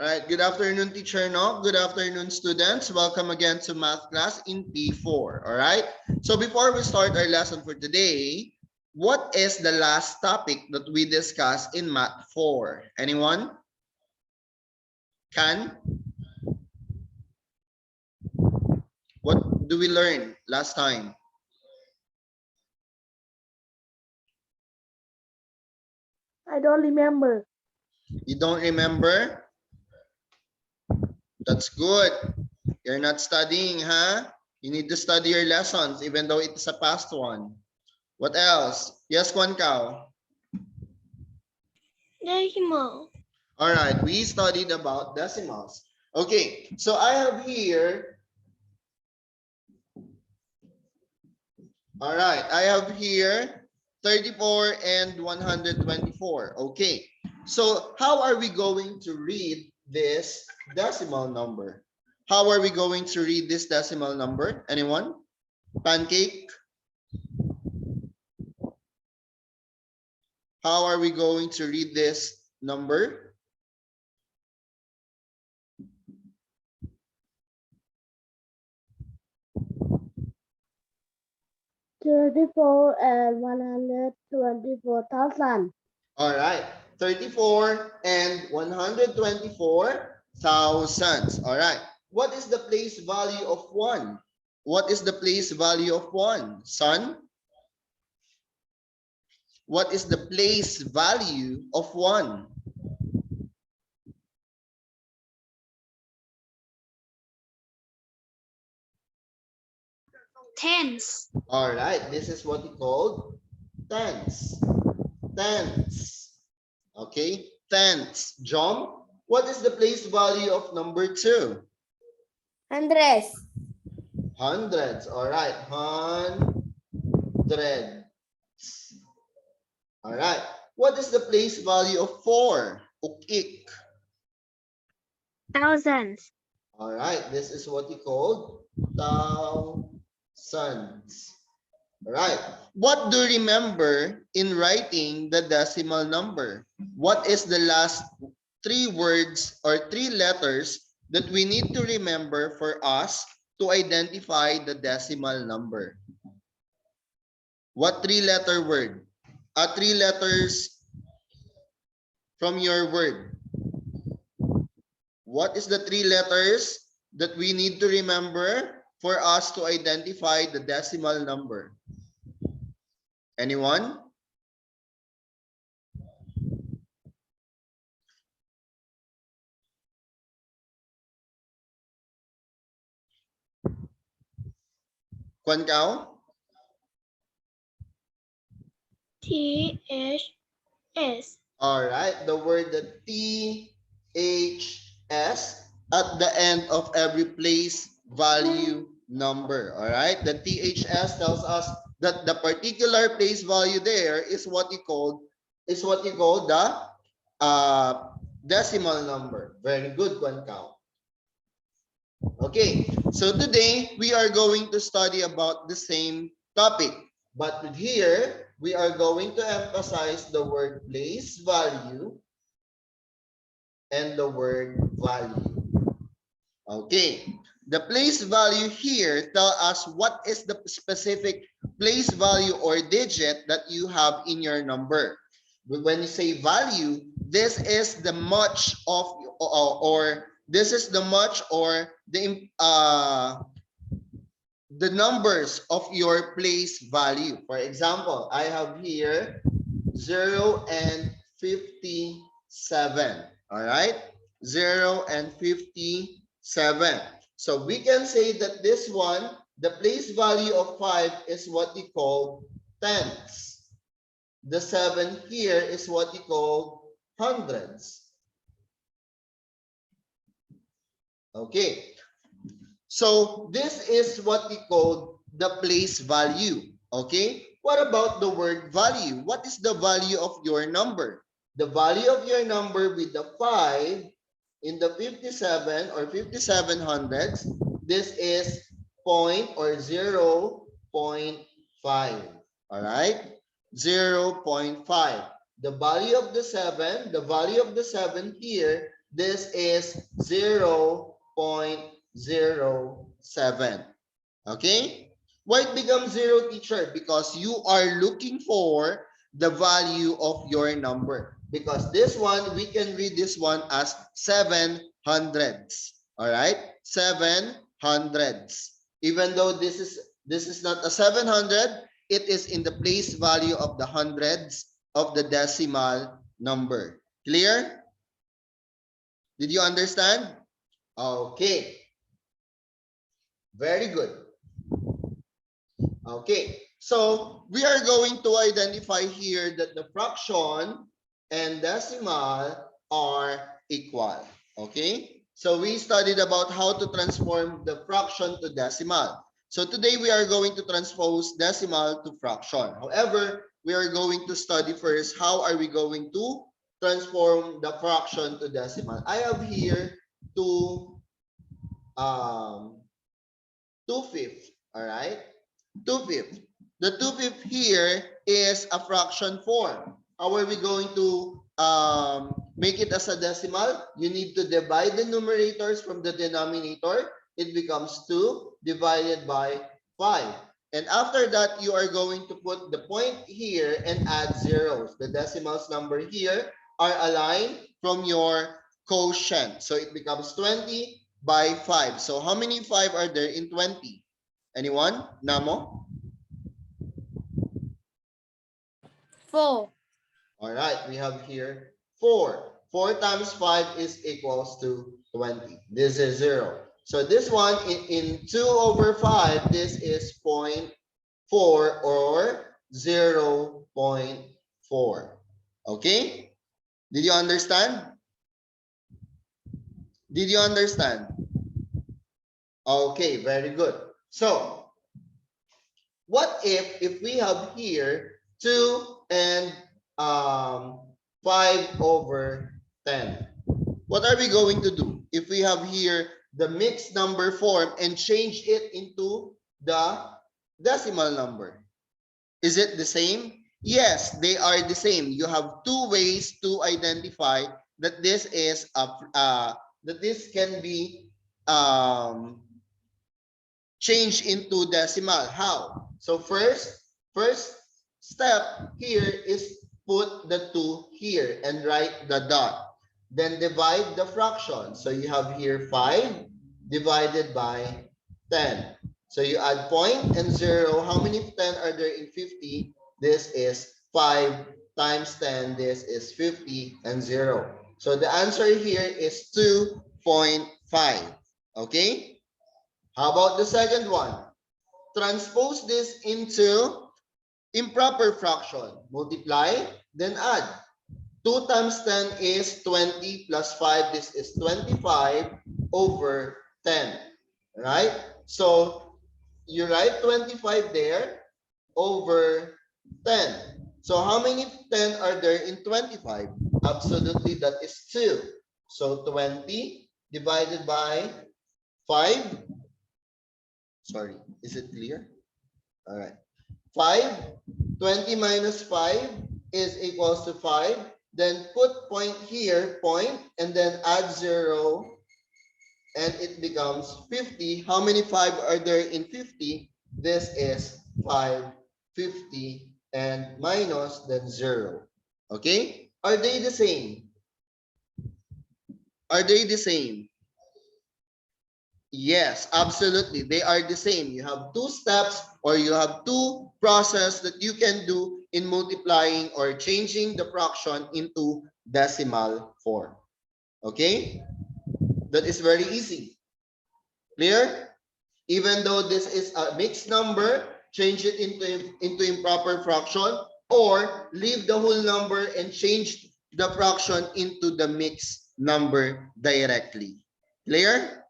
All right, good afternoon, Teacher Nog. Good afternoon, students. Welcome again to math class in P4. All right, so before we start our lesson for today, what is the last topic that we discussed in Math 4? Anyone? Can? What do we learn last time? I don't remember. You don't remember? That's good. You're not studying, huh? You need to study your lessons even though it's a past one. What else? Yes, Kwan Kao. Decimal. All right, we studied about decimals. Okay, so I have here, all right, I have here 34 and 124. Okay, so how are we going to read this decimal number? How are we going to read this decimal number? Anyone? Pancake? How are we going to read this number? $34 and 124,000. All right, 34 and 124 thousands. All right, what is the place value of 1? What is the place value of 1? Son? What is the place value of 1? Tens. All right, this is what we call tens. Tens. Okay, tens. John, what is the place value of number 2? Hundreds. Hundreds. All right, hundred. All right. What is the place value of 4? Ukik. Thousands. All right. This is what you call thousands. All right. What do you remember in writing the decimal number? What is the last 3 words or 3 letters that we need to remember for us to identify the decimal number? What 3-letter word? 3 letters from your word. What is the 3 letters that we need to remember for us to identify the decimal number? Anyone? Kwan Kao? THS. All right, the word the THS at the end of every place value number. All right, the THS tells us that the particular place value there is what you call the decimal number. Very good, Kwan Kao. Okay, so today we are going to study about the same topic, but here we are going to emphasize the word place value and the word value. Okay, the place value here tell us what is the specific place value or digit that you have in your number. When you say value, this is the much of or this is the much or the numbers of your place value. For example, I have here 0 and 57. All right, 0 and 57. So we can say that this one, the place value of 5 is what you call tenths. The 7 here is what you call hundreds. Okay, so this is what we call the place value. Okay, what about the word value? What is the value of your number? The value of your number with the 5 in the 57 or 57 hundreds, this is point or 0.5. All right, 0.5. The value of the 7 here this is 0.07. Okay? Why it becomes 0, teacher? Because you are looking for the value of your number. Because this one, we can read this one as 700s. All right? 700s. Even though this is not a 700, it is in the place value of the hundreds of the decimal number. Clear? Did you understand? Okay. Very good. Okay, so we are going to identify here that the fraction and decimal are equal. Okay, so we studied about how to transform the fraction to decimal. So today we are going to transpose decimal to fraction. However, we are going to study first how are we going to transform the fraction to decimal. I have here two 2/5. All right. 2/5. The 2/5 here is a fraction form. How are we going to make it as a decimal? You need to divide the numerators from the denominator. It becomes 2 divided by 5. And after that, you are going to put the point here and add zeros. The decimals number here are aligned from your quotient. So it becomes 20 by 5. So how many 5 are there in 20? Anyone? Namo? 4. All right, we have here 4. 4 times 5 is equals to 20. This is 0. So this one in 2/5, this is 0.4 or 0.4. Okay? Did you understand? Did you understand? Okay, very good. So, what if we have here 2 and 5/10? What are we going to do if we have here the mixed number form and change it into the decimal number? Is it the same? Yes, they are the same. You have two ways to identify that this is that this can be changed into decimal. How? So first step here is put the 2 here and write the dot. Then divide the fraction. So you have here 5 divided by 10. So you add point and 0. How many 10 are there in 50? This is 5 times 10. This is 50 and 0. So the answer here is 2.5. Okay? How about the second one? Transpose this into improper fraction. Multiply, then add. 2 times 10 is 20 plus 5. This is 25/10. Right? So you write 25 there over 10. So how many 10 are there in 25? Absolutely, that is 2. So 20 divided by 5. Sorry, is it clear? All right. 5, 20 minus 5 is equals to 5. Then put point here, point, and then add 0, and it becomes 50. How many 5 are there in 50? This is 5, 50, and minus, then 0. Okay? Are they the same? Are they the same? Yes, absolutely. They are the same. You have two steps or you have two process that you can do in multiplying or changing the fraction into decimal form. Okay? That is very easy. Clear? Even though this is a mixed number, change it into improper fraction or leave the whole number and change the fraction into the mixed number directly. Clear?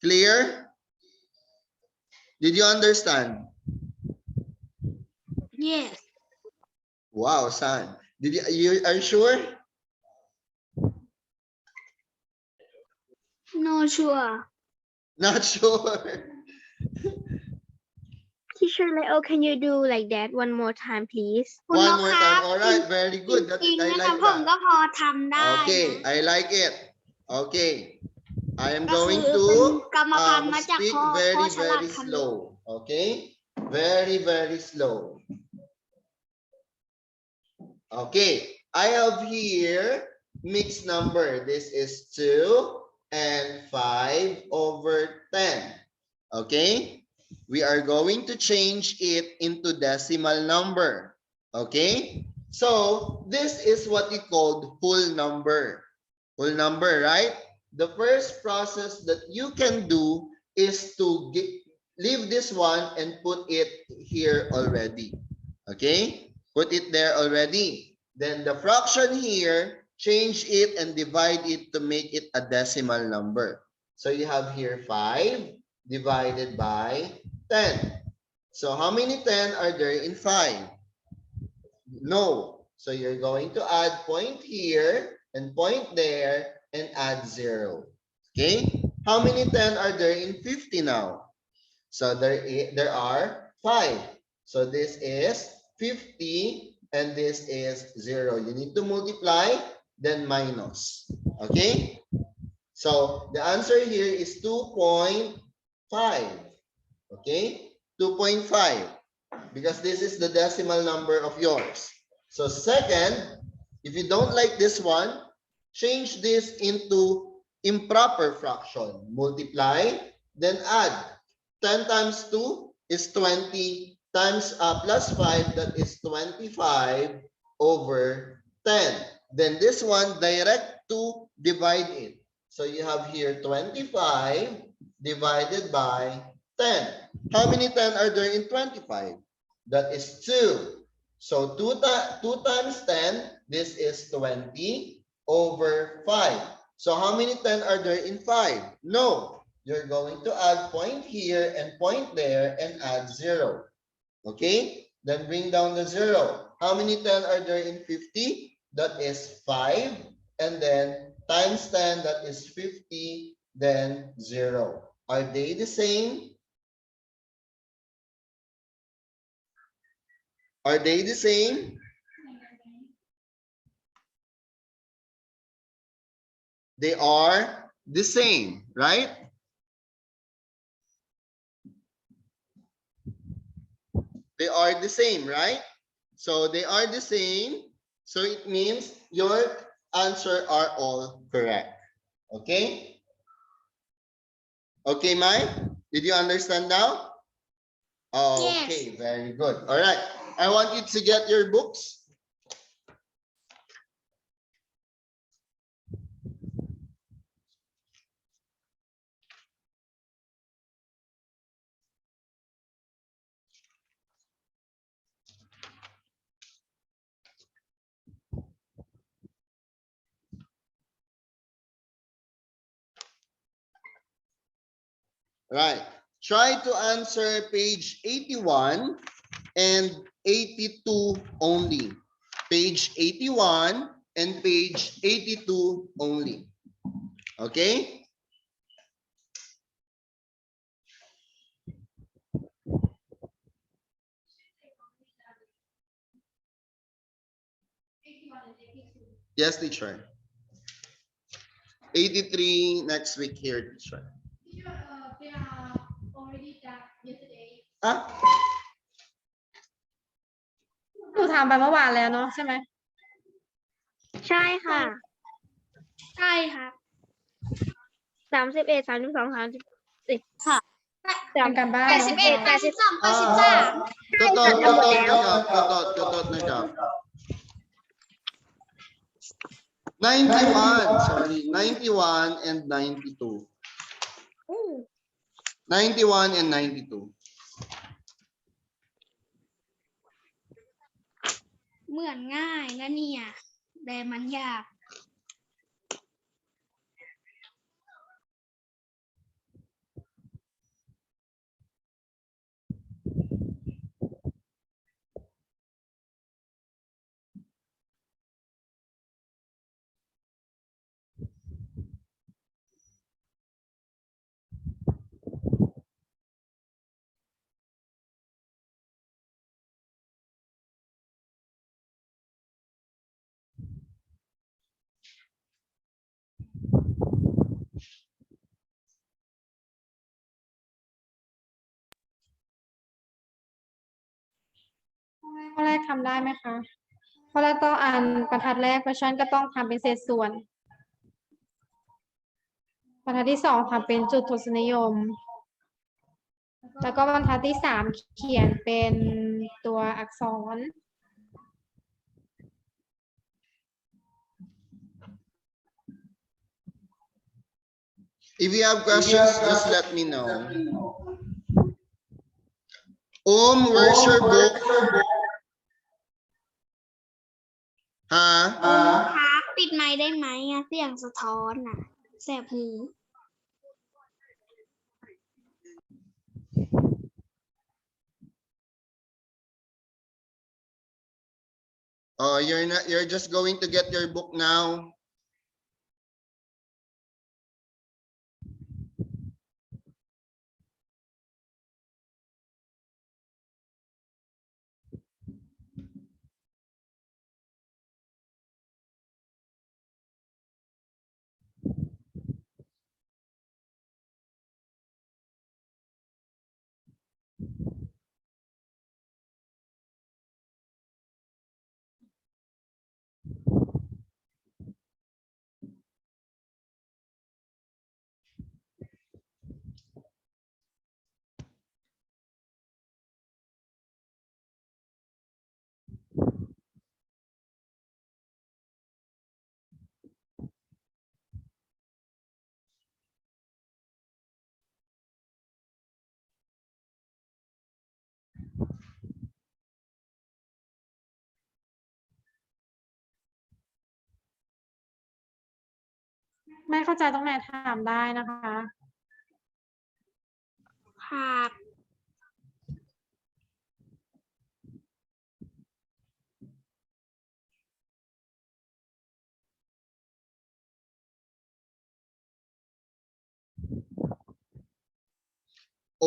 Clear? Did you understand? Yes. Wow, son. Did you are you sure? No sure. Not sure. Teacher, like, oh, can you do like that one more time, please? One more time. All right, very จ good. That ริง I ๆนะคะ like ผมก็ that. พอทำได้ Okay, นะ I like it. Okay, I am ก็คื going อ to เป็นกรรมพันธุ์มาจาก speak พ่อ very ฉลาด very คณิต slow. Okay, very very slow. Okay, I have here mixed number. This is 2 and 5 over 10. Okay, we are going to change it into decimal number. Okay, so this is what we called whole number. Whole number, right? The first process that you can do is to leave this one and put it here already. Okay, put it there already. Then the fraction here, change it and divide it to make it a decimal number. So you have here 5 divided by 10. So how many 10 are there in 5? No. So you're going to add point here and point there and add 0. Okay? How many 10 are there in 50 now? So there are 5. So this is 50 and this is 0. You need to multiply, then minus. Okay? So the answer here is 2.5. Okay? 2.5. Because this is the decimal number of yours. So second, if you don't like this one, change this into improper fraction. Multiply, then add. 10 times 2 is 20 times plus 5, that is 25 over 10. Then this one, direct to divide it. So you have here 25 divided by 10. How many 10 are there in 25? That is 2. So 2 times 10, this is 20 over 5. So how many 10 are there in 5? No. You're going to add point here and point there and add 0. Okay? Then bring down the 0. How many 10 are there in 50? That is 5. And then times 10, that is 50, then 0. Are they the same? Are they the same? They are the same, right? They are the same, right? So they are the same. So it means your answer are all correct. Okay? Okay, Mai? Did you understand now? Okay, Yes. very good. All right. I want you to get your books. Right. Try to answer page 81 and 82 only. Page 81 and page 82 only. Okay? Yes, teacher. 83 next week here, teacher. They are already done yesterday. Ah, หนูทำไปเมื่อวานแล้วเนาะใช่ไหม ใช่ค่ะ ใช่ค่ะ 31 32 30ค่ะ ทำการบ้าน 81 เนาะ 82 83 Tutot na job. 91, sorry, 91 and 92. 91 and 92. เหมือนง่ายนะเนี่ยแต่มันยาก ข้อแรกทำได้ไหมคะข้อแรกต้องอ่านบรรทัดแรกเพราะฉะนั้นก็ต้องทำเป็นเศษส่วนบรรทัดที่สองทำเป็นจุดทศนิยมแล้วก็บรรทัดที่สามเขียนเป็นตัวอักษร If you have questions, just let me know. Where's your book? ฮะ ครับปิดไมค์ได้ไหมอะเสียงสะท้อนอ่ะแสบหู Oh, you're just going to get your book now.ไม่เข้าใจตรงไหนถามได้นะคะ ครับ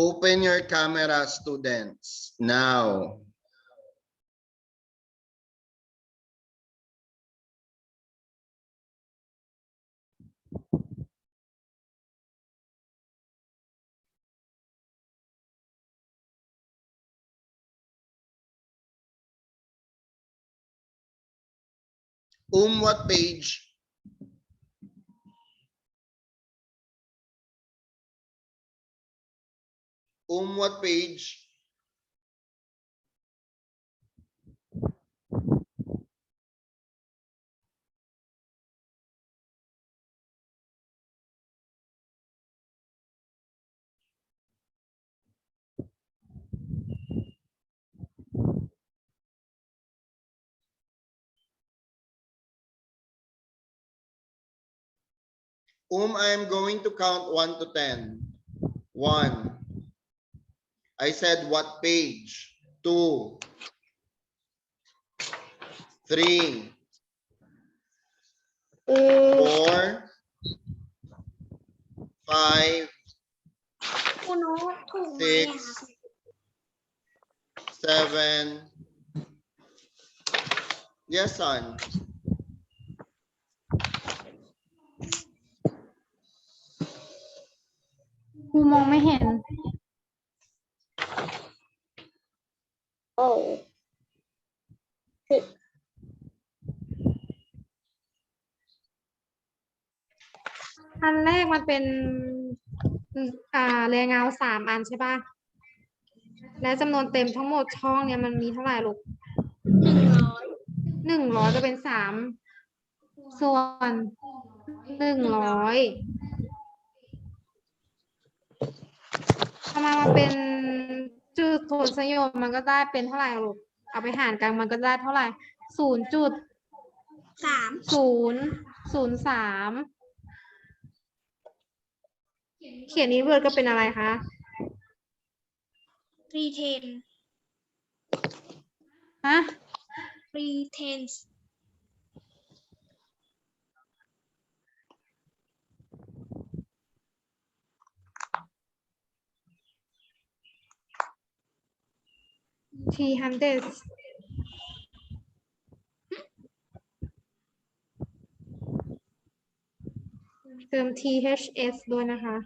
Open your camera, students, now. What page? What page? I am going to count 1 to 10. 1. I said what page? 2. 3. 4. 5. คุณโน้ตถูกไหมอะ 6. 7. Yes, son. ครูมองไม่เห็น อันแรกมันเป็นเรียงเงา3 อันใช่ป่ะ และจำนวนเต็มทั้งหมดช่องเนี่ยมันมีเท่าไหร่ลูก 100ก็เป็น3 ส่วน 100ทำไมมาเป็นจุดทศนิยมมันก็ได้เป็นเท่าไหร่ลูก เอาไปหารกันมันก็ได้เท่าไหร่ 0.003 เขียนนี้เวิร์ดก็เป็นอะไรคะ 310 ฮะ 310 300 เติม THS ด้วยนะคะ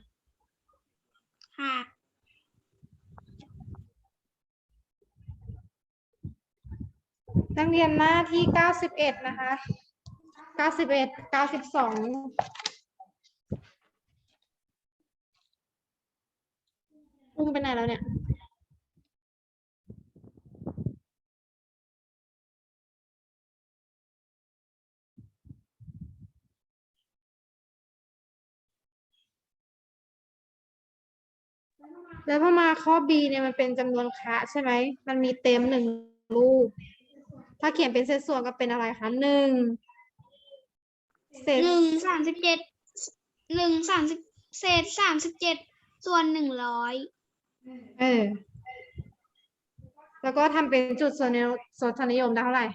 ค่ะ เรียนหน้าที่91นะคะ91 92อุ้มไปไหนแล้วเนี่ยแล้วพอมาข้อ B เนี่ยมันเป็นจำนวนคะใช่ไหมมันมีเต็ม1รูปถ้าเขียนเป็นเศษส่วนก็เป็นอะไรคะ1เศษ เศษ37ส่วน100แล้วก็ทำเป็นจุดส่วนนิยมได้เท่าไหร่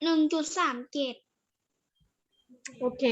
1.37โอเค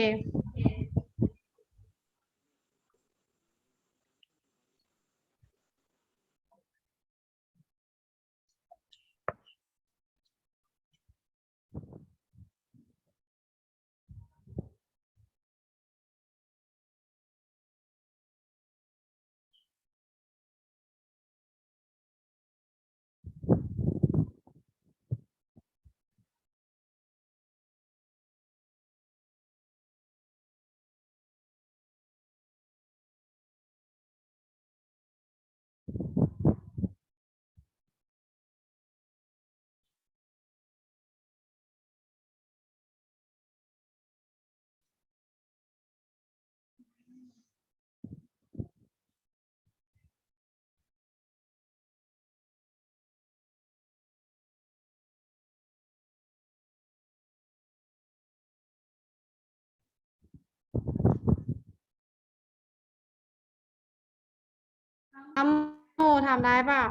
อัมโมทำได้เปล่า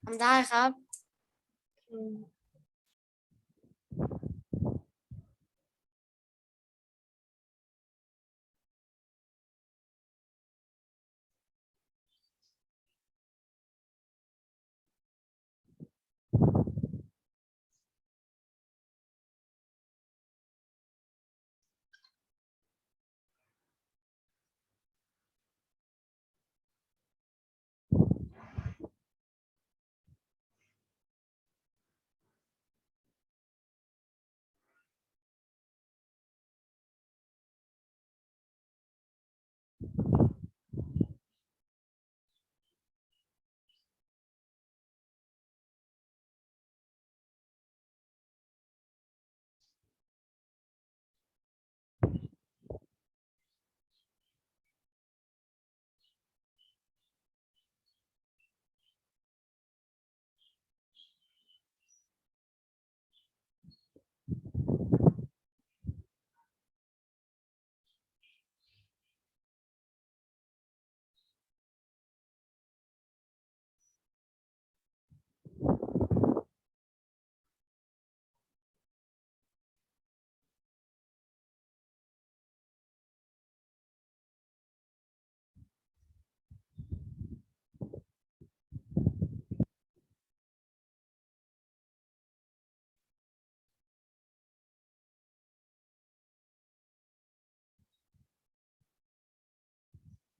ทำได้ครับ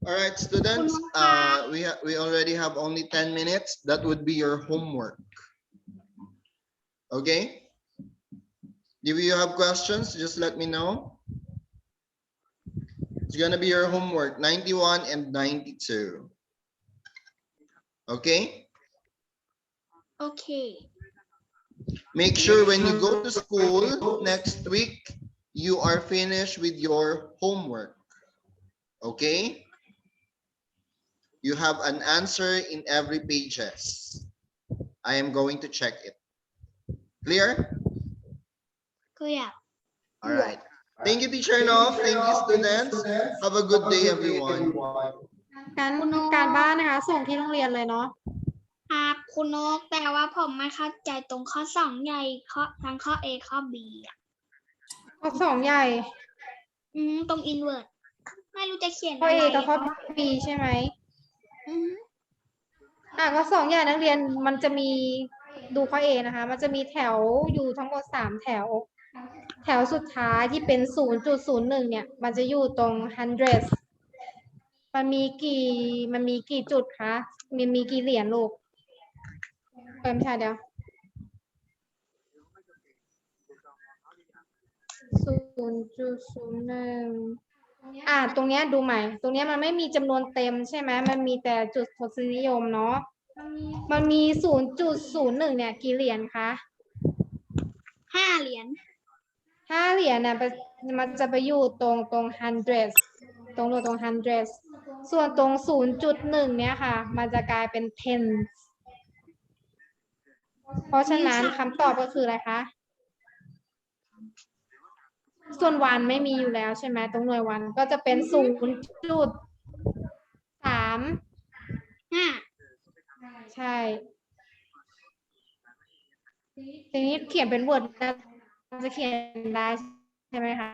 All right, students, we already have only 10 minutes. That would be your homework. Okay? If you have questions, just let me know. It's gonna be your homework, 91 and 92. Okay? Okay. Make sure when you go to school next week, you are finished with your homework. Okay? You have an answer in every pages. I am going to check it. Clear? Clear. All right. Thank you, Teacher Nov. Thank you, students. Have a good day, everyone. การบ้านนะคะส่งที่โรงเรียนเลยเนาะ ครับคุณนกแต่ว่าผมไม่เข้าใจตรงข้อ2ใหญ่ทั้งข้อ A ข้อ B อ่ะ ข้อ2ใหญ่ ตรง invert ไม่รู้จะเขียน ข้อ อะไร A กับข้อ B ใช่ไหม อืม ข้อ2ใหญ่นักเรียนมันจะมีดูข้อ A นะคะมันจะมีแถวอยู่ทั้งหมด3แถวแถวสุดท้ายที่เป็น 0.01 เนี่ยมันจะอยู่ตรง hundreds มันมีกี่จุดคะมีกี่เหรียญลูก ไม่ใช่เดี๋ยว0.01ตรงเนี้ยดูใหม่ตรงเนี้ยมันไม่มีจำนวนเต็มใช่ไหมมันมีแต่จุดทศนิยมเนาะมันมี 0.01เนี่ยกี่เหรียญคะ5 เหรียญ 5 เหรียญเนี่ยมันจะไปอยู่ตรงhundred ตรงhundred ส่วนตรง 0.1เนี่ยค่ะมันจะกลายเป็น tens เพราะฉะนั้นคำตอบก็คืออะไรคะส่วนวันไม่มีอยู่แล้วใช่ไหมตรงหน่วยวันก็จะเป็น 0.35 ใช่ทีนี้เขียนเป็น Word จะเขียนได้ใช่ไหมคะ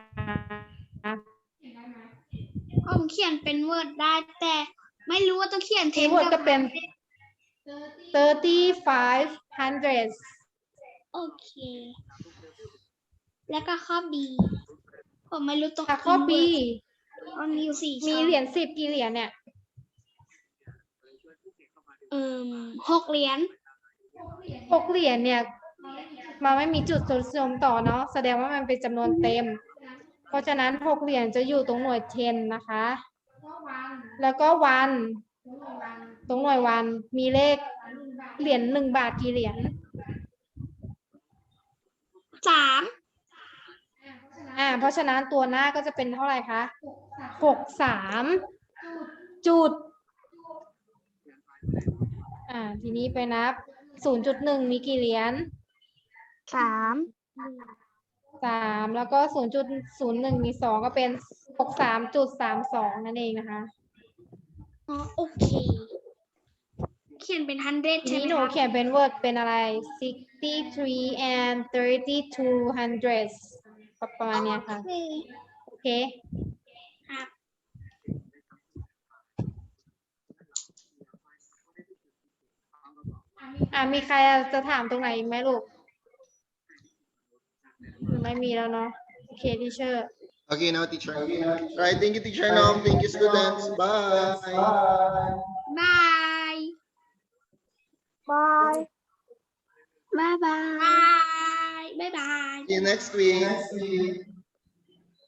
ผมเขียนเป็น Word ได้แต่ไม่รู้ว่าต้องเขียนเท ที่ น Word กั ก็ บ เป็น3500 โอเค แล้วก็ข้อ B ผมไม่รู้ตรง ข้อ B มันมีอยู่4 มี ช่อง เหรียญ10กี่เหรียญเนี่ย 6 เหรียญ 6 เหรียญเนี่ยมันไม่มีจุดทศนิยมต่อเนาะแสดงว่ามันเป็นจำนวนเต็มเพราะฉะนั้น6 เหรียญจะอยู่ตรงหน่วย10นะคะแล้วก็วันตรงหน่วยวันมีเลขเหรียญ1 บาทกี่เหรียญ 3 เพราะฉะนั้นตัวหน้าก็จะเป็นเท่าไหร่คะ63จุดทีนี้ไปนับ 0.1 มีกี่เหรียญ3 แล้วก็ 0.01 มี2ก็เป็น 63.32 นั่นเองนะคะโอเค เขียนเป็น 100 ที ใช่ นี้ ไหม หนู ครับ เขียนเป็น word เป็นอะไร 63 and 32 hundreds ประมาณเนี้ยค่ะ โอเค ครับ มีใครจะถามตรงไหนอีกไหมลูก ไม่มีแล้วเนาะ โอเค teacher Okay, now teacher. All right, thank you, teacher Nom. Thank you, students. Bye. Bye. Bye. Bye bye. Bye bye. See you next week.